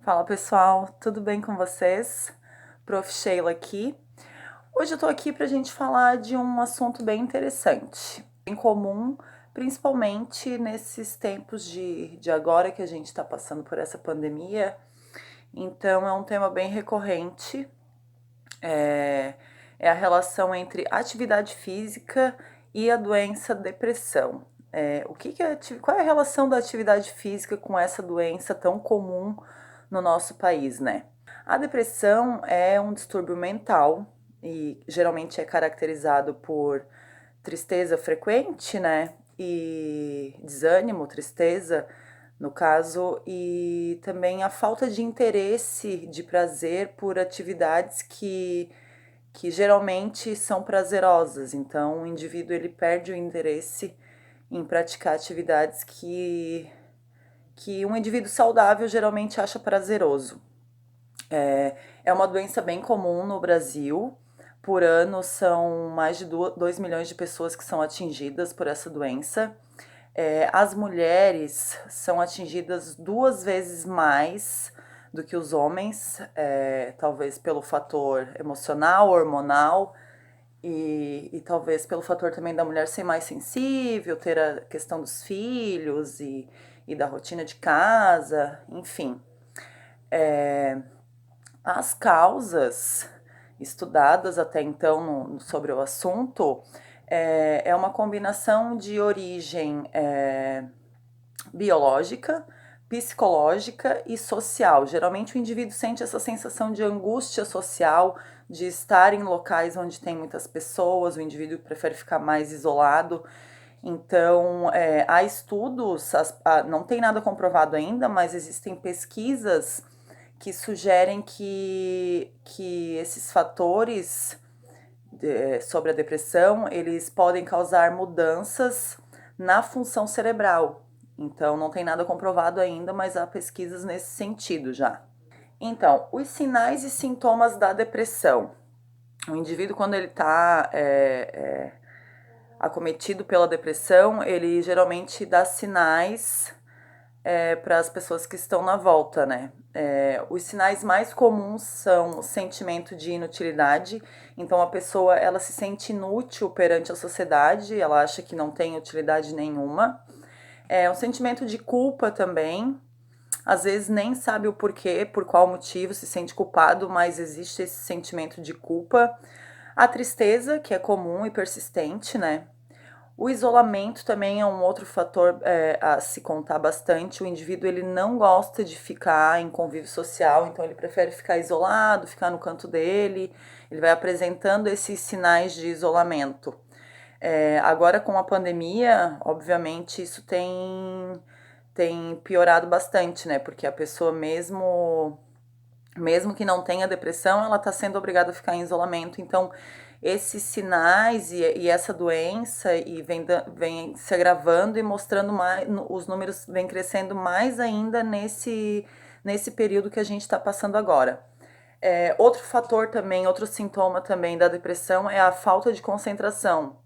Fala pessoal, tudo bem com vocês? Prof. Sheila aqui. Hoje eu tô aqui pra gente falar de um assunto bem interessante, bem comum, principalmente nesses tempos de agora que a gente está passando por essa pandemia. Então é um tema bem recorrente, é, é a relação entre atividade física e a doença depressão. Qual é a relação da atividade física com essa doença tão comum no nosso país, né? A depressão é um distúrbio mental e geralmente é caracterizado por tristeza frequente, né? E desânimo, tristeza, no caso, e também a falta de interesse, de prazer por atividades que geralmente são prazerosas. Então, o indivíduo ele perde o interesse em praticar atividades que um indivíduo saudável geralmente acha prazeroso. É uma doença bem comum no Brasil. Por ano, são mais de 2 milhões de pessoas que são atingidas por essa doença. As mulheres são atingidas 2 vezes mais do que os homens, talvez pelo fator emocional, hormonal, e talvez pelo fator também da mulher ser mais sensível, ter a questão dos filhos e da rotina de casa, enfim. As causas estudadas até então sobre o assunto é uma combinação de origem biológica, psicológica e social. Geralmente o indivíduo sente essa sensação de angústia social, de estar em locais onde tem muitas pessoas, o indivíduo prefere ficar mais isolado. Então, há estudos, não tem nada comprovado ainda, mas existem pesquisas que sugerem que esses fatores sobre a depressão, eles podem causar mudanças na função cerebral. Então, não tem nada comprovado ainda, mas há pesquisas nesse sentido já. Então, os sinais e sintomas da depressão. O indivíduo, quando ele está acometido pela depressão, ele geralmente dá sinais para as pessoas que estão na volta, né? Os sinais mais comuns são o sentimento de inutilidade, então a pessoa ela se sente inútil perante a sociedade, ela acha que não tem utilidade nenhuma. Um sentimento de culpa também, às vezes nem sabe o porquê, por qual motivo se sente culpado, mas existe esse sentimento de culpa. A tristeza, que é comum e persistente, né? O isolamento também é um outro fator a se contar bastante. O indivíduo ele não gosta de ficar em convívio social, então ele prefere ficar isolado, ficar no canto dele. Ele vai apresentando esses sinais de isolamento. Agora com a pandemia, obviamente isso tem piorado bastante, né? Porque a pessoa mesmo que não tenha depressão, ela está sendo obrigada a ficar em isolamento. Então, esses sinais e essa doença vem se agravando e mostrando mais, os números vêm crescendo mais ainda nesse período que a gente está passando agora. Outro fator também, outro sintoma também da depressão é a falta de concentração.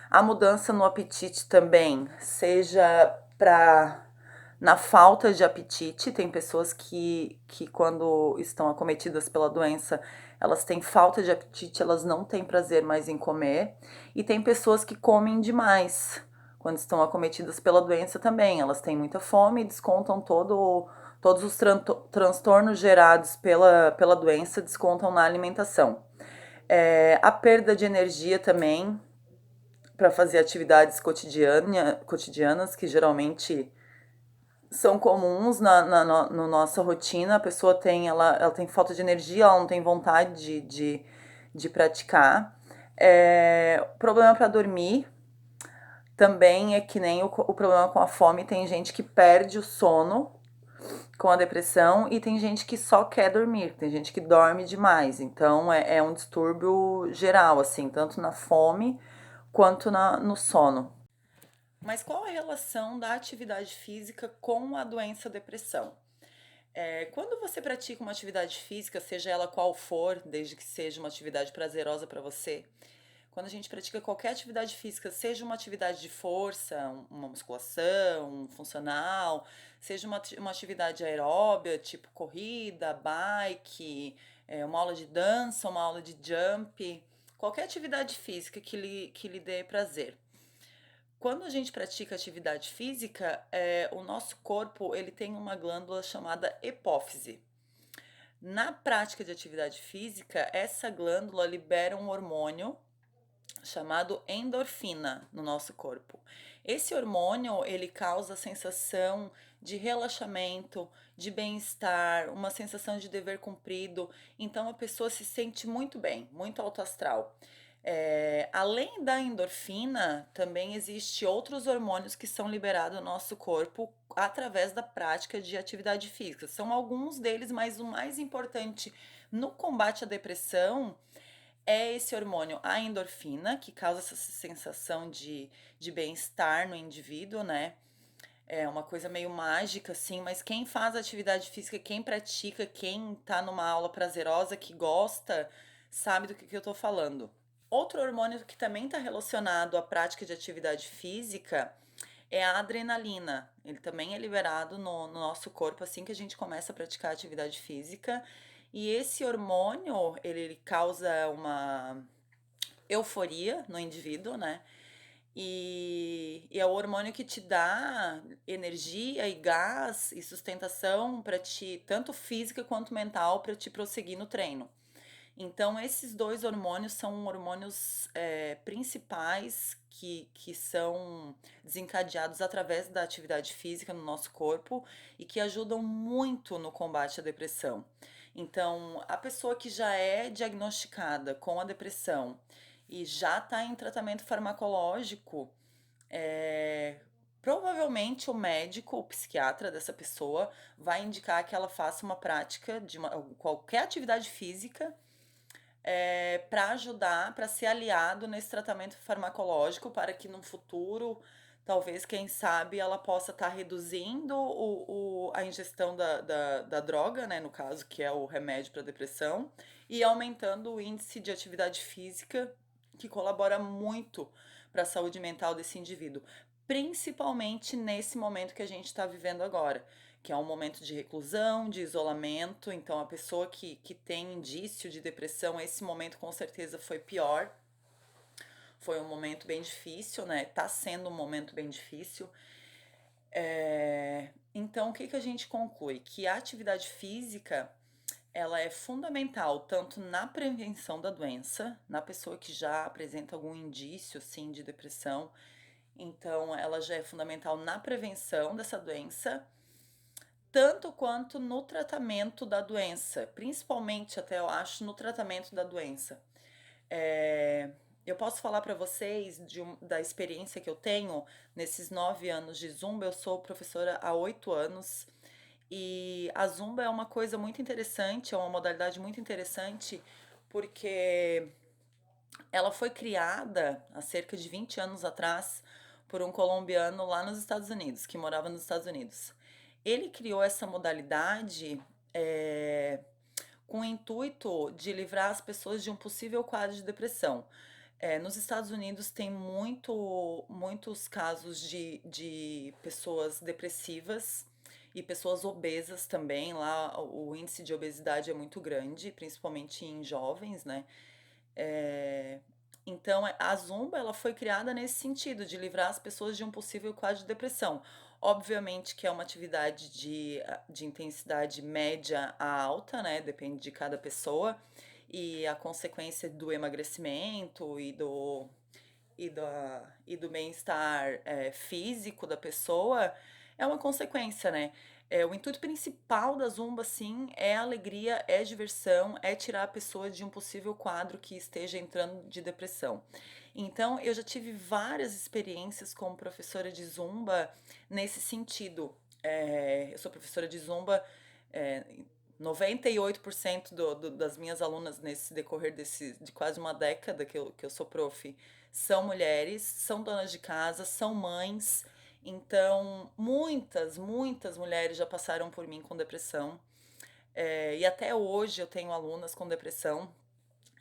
A mudança no apetite também, seja para na falta de apetite, tem pessoas que quando estão acometidas pela doença, elas têm falta de apetite, elas não têm prazer mais em comer, e tem pessoas que comem demais quando estão acometidas pela doença também, elas têm muita fome e descontam todos os transtornos gerados pela doença, descontam na alimentação. A perda de energia também, para fazer atividades cotidianas, que geralmente são comuns na nossa rotina. A pessoa ela tem falta de energia, ela não tem vontade de praticar. Problema para dormir também é que nem o problema com a fome. Tem gente que perde o sono com a depressão e tem gente que só quer dormir, tem gente que dorme demais. Então é um distúrbio geral, assim, tanto na fome quanto no sono. Mas qual a relação da atividade física com a doença depressão? Quando você pratica uma atividade física, seja ela qual for, desde que seja uma atividade prazerosa para você, Quando a gente pratica qualquer atividade física, seja uma atividade de força, uma musculação, um funcional, seja uma atividade aeróbia, tipo corrida, bike, uma aula de dança, uma aula de jump, qualquer atividade física que lhe dê prazer. Quando a gente pratica atividade física, o nosso corpo ele tem uma glândula chamada epófise. Na prática de atividade física, essa glândula libera um hormônio chamado endorfina no nosso corpo. Esse hormônio, ele causa a sensação de relaxamento, de bem-estar, uma sensação de dever cumprido. Então a pessoa se sente muito bem, muito alto astral. Além da endorfina, também existe outros hormônios que são liberados no nosso corpo através da prática de atividade física. São alguns deles, mas o mais importante no combate à depressão é esse hormônio, a endorfina, que causa essa sensação de bem-estar no indivíduo, né? É uma coisa meio mágica, assim, mas quem faz atividade física, quem pratica, quem tá numa aula prazerosa, que gosta, sabe do que eu tô falando. Outro hormônio que também está relacionado à prática de atividade física é a adrenalina. Ele também é liberado no nosso corpo assim que a gente começa a praticar atividade física. E esse hormônio, ele causa uma euforia no indivíduo, né? E é o hormônio que te dá energia e gás e sustentação para ti, tanto física quanto mental, para te prosseguir no treino. Então, esses dois hormônios são hormônios principais que são desencadeados através da atividade física no nosso corpo e que ajudam muito no combate à depressão. Então, a pessoa que já é diagnosticada com a depressão e já está em tratamento farmacológico, provavelmente o médico, o psiquiatra dessa pessoa vai indicar que ela faça uma prática de qualquer atividade física para ajudar, para ser aliado nesse tratamento farmacológico, para que no futuro, talvez, quem sabe, ela possa estar reduzindo a ingestão da droga, né, no caso, que é o remédio para depressão, e aumentando o índice de atividade física, que colabora muito para a saúde mental desse indivíduo, principalmente nesse momento que a gente está vivendo agora, que é um momento de reclusão, de isolamento. Então, a pessoa que tem indício de depressão, esse momento com certeza foi pior. Foi um momento bem difícil, né? Tá sendo um momento bem difícil. Então, o que a gente conclui? Que a atividade física ela é fundamental tanto na prevenção da doença, na pessoa que já apresenta algum indício, sim, de depressão. Então, ela já é fundamental na prevenção dessa doença, tanto quanto no tratamento da doença, principalmente até eu acho no tratamento da doença. Eu posso falar para vocês da experiência que eu tenho nesses 9 anos de Zumba. Eu sou professora há 8 anos e a Zumba é uma coisa muito interessante, é uma modalidade muito interessante porque ela foi criada há cerca de 20 anos atrás por um colombiano lá nos Estados Unidos, que morava nos Estados Unidos. Ele criou essa modalidade com o intuito de livrar as pessoas de um possível quadro de depressão. Nos Estados Unidos tem muitos casos de pessoas depressivas e pessoas obesas também. Lá o índice de obesidade é muito grande, principalmente em jovens, né? É, então, a Zumba ela foi criada nesse sentido, de livrar as pessoas de um possível quadro de depressão. Obviamente que é uma atividade de intensidade média a alta, né? Depende de cada pessoa. E a consequência do emagrecimento e do bem-estar físico da pessoa é uma consequência, né? O intuito principal da Zumba, sim, é alegria, é diversão, é tirar a pessoa de um possível quadro que esteja entrando de depressão. Então, eu já tive várias experiências como professora de Zumba nesse sentido. Eu sou professora de Zumba, 98% das minhas alunas nesse decorrer de quase uma década que eu sou prof são mulheres, são donas de casa, são mães. Então, muitas mulheres já passaram por mim com depressão. E até hoje eu tenho alunas com depressão.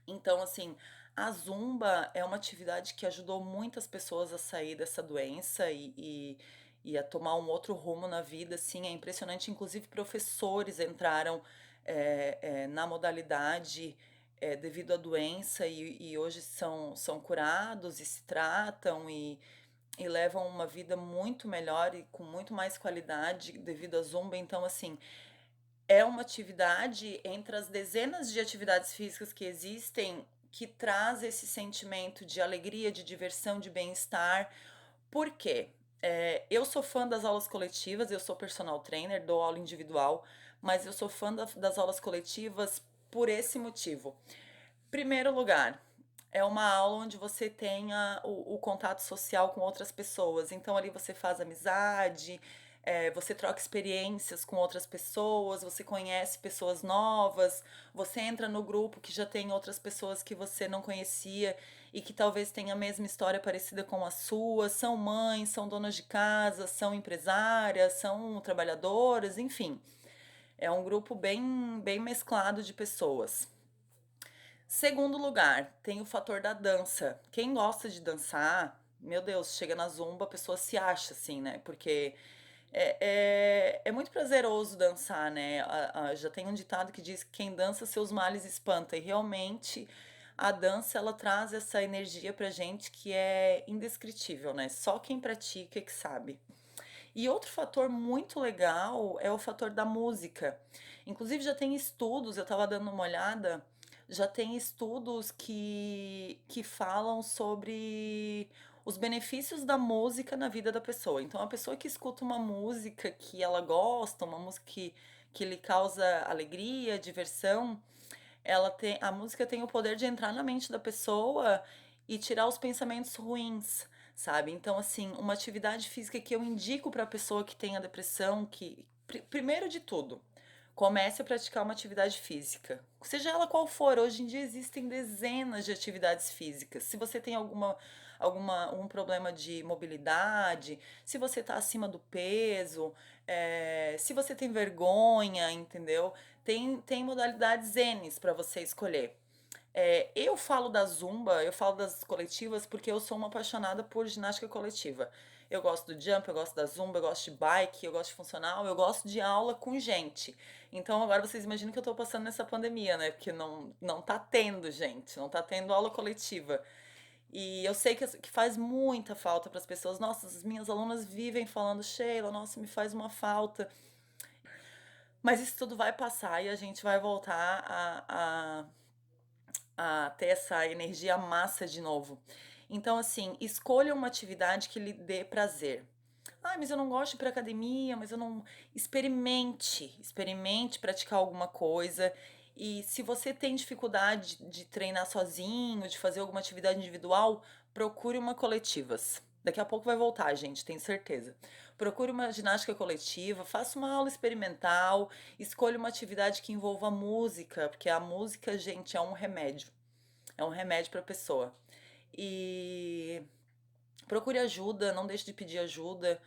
Então, assim, A Zumba é uma atividade que ajudou muitas pessoas a sair dessa doença e a tomar um outro rumo na vida, assim, é impressionante. Inclusive, professores entraram na modalidade devido à doença e hoje são curados e se tratam e levam uma vida muito melhor e com muito mais qualidade devido à Zumba. Então, assim, é uma atividade entre as dezenas de atividades físicas que existem que traz esse sentimento de alegria, de diversão, de bem-estar. Por quê? Eu sou fã das aulas coletivas, eu sou personal trainer, dou aula individual, mas eu sou fã das aulas coletivas por esse motivo. Primeiro lugar, é uma aula onde você tenha o contato social com outras pessoas. Então ali você faz amizade, você troca experiências com outras pessoas, você conhece pessoas novas, você entra no grupo que já tem outras pessoas que você não conhecia e que talvez tenha a mesma história parecida com a sua. São mães, são donas de casa, são empresárias, são trabalhadoras, enfim. É um grupo bem mesclado de pessoas. Segundo lugar, tem o fator da dança. Quem gosta de dançar, meu Deus, chega na Zumba, a pessoa se acha assim, né? Porque é muito prazeroso dançar, né? Já tem um ditado que diz que quem dança seus males espanta. E realmente a dança ela traz essa energia pra gente que é indescritível, né? Só quem pratica é que sabe. E outro fator muito legal é o fator da música. Inclusive já tem estudos, eu estava dando uma olhada, já tem estudos que falam sobre os benefícios da música na vida da pessoa. Então, a pessoa que escuta uma música que ela gosta, uma música que lhe causa alegria, diversão, a música tem o poder de entrar na mente da pessoa e tirar os pensamentos ruins, sabe? Então, assim, uma atividade física que eu indico para a pessoa que tem a depressão, primeiro de tudo, comece a praticar uma atividade física, seja ela qual for. Hoje em dia existem dezenas de atividades físicas. Se você tem algum problema de mobilidade, se você está acima do peso, se você tem vergonha, entendeu? Tem modalidades N para você escolher. Eu falo da Zumba, eu falo das coletivas porque eu sou uma apaixonada por ginástica coletiva. Eu gosto do jump, eu gosto da Zumba, eu gosto de bike, eu gosto de funcional, eu gosto de aula com gente. Então agora vocês imaginam que eu tô passando nessa pandemia, né? Porque não tá tendo, gente, não tá tendo aula coletiva. E eu sei que faz muita falta para as pessoas. Nossa, as minhas alunas vivem falando, Sheila, nossa, me faz uma falta. Mas isso tudo vai passar e a gente vai voltar a ter essa energia massa de novo. Então, assim, escolha uma atividade que lhe dê prazer. Ah, mas eu não gosto de ir pra academia, mas eu não. Experimente praticar alguma coisa. E se você tem dificuldade de treinar sozinho, de fazer alguma atividade individual, procure uma coletivas. Daqui a pouco vai voltar, gente, tenho certeza. Procure uma ginástica coletiva, faça uma aula experimental, escolha uma atividade que envolva música, porque a música, gente, é um remédio. É um remédio para a pessoa. E procure ajuda, não deixe de pedir ajuda,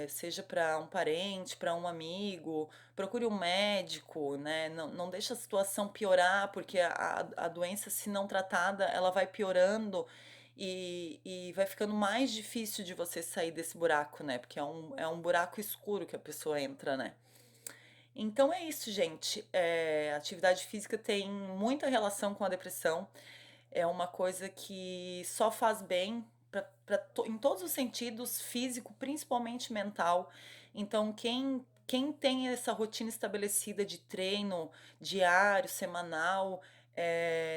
seja para um parente, para um amigo, procure um médico, né? Não deixe a situação piorar, porque a doença, se não tratada, ela vai piorando e vai ficando mais difícil de você sair desse buraco, né? Porque é um buraco escuro que a pessoa entra, né? Então é isso, gente. Atividade física tem muita relação com a depressão. É uma coisa que só faz bem em todos os sentidos, físico, principalmente mental. Então, quem tem essa rotina estabelecida de treino diário, semanal,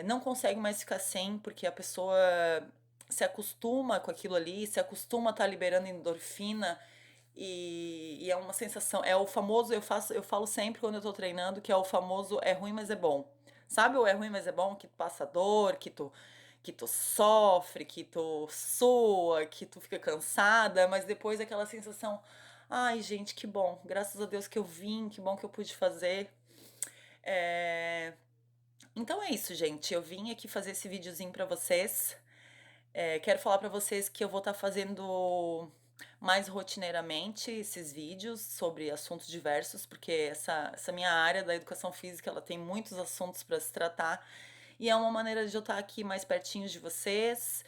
não consegue mais ficar sem, porque a pessoa se acostuma com aquilo ali, se acostuma a estar liberando endorfina e é uma sensação, é o famoso, eu falo sempre quando eu tô treinando que é o famoso é ruim, mas é bom. Sabe o é ruim, mas é bom que tu passa dor, que tu sofre, que tu sua, que tu fica cansada, mas depois aquela sensação, ai, gente, que bom, graças a Deus que eu vim, que bom que eu pude fazer. É, Então é isso, gente. Eu vim aqui fazer esse videozinho pra vocês. Quero falar pra vocês que eu vou estar fazendo mais rotineiramente esses vídeos sobre assuntos diversos, porque essa minha área da educação física, ela tem muitos assuntos para se tratar E é uma maneira de eu estar aqui mais pertinho de vocês.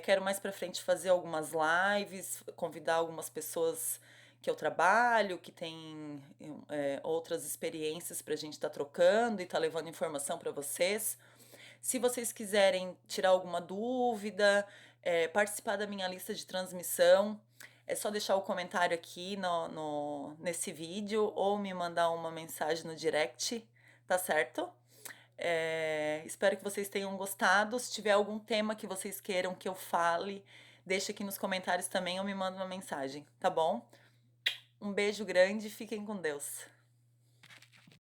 Quero mais pra frente fazer algumas lives, convidar algumas pessoas que eu trabalho, que têm outras experiências pra gente estar trocando e estar levando informação pra vocês. Se vocês quiserem tirar alguma dúvida, participar da minha lista de transmissão, é só deixar o comentário aqui nesse vídeo ou me mandar uma mensagem no direct, tá certo? Espero que vocês tenham gostado. Se tiver algum tema que vocês queiram que eu fale, deixa aqui nos comentários também ou me manda uma mensagem, tá bom? Um beijo grande, fiquem com Deus.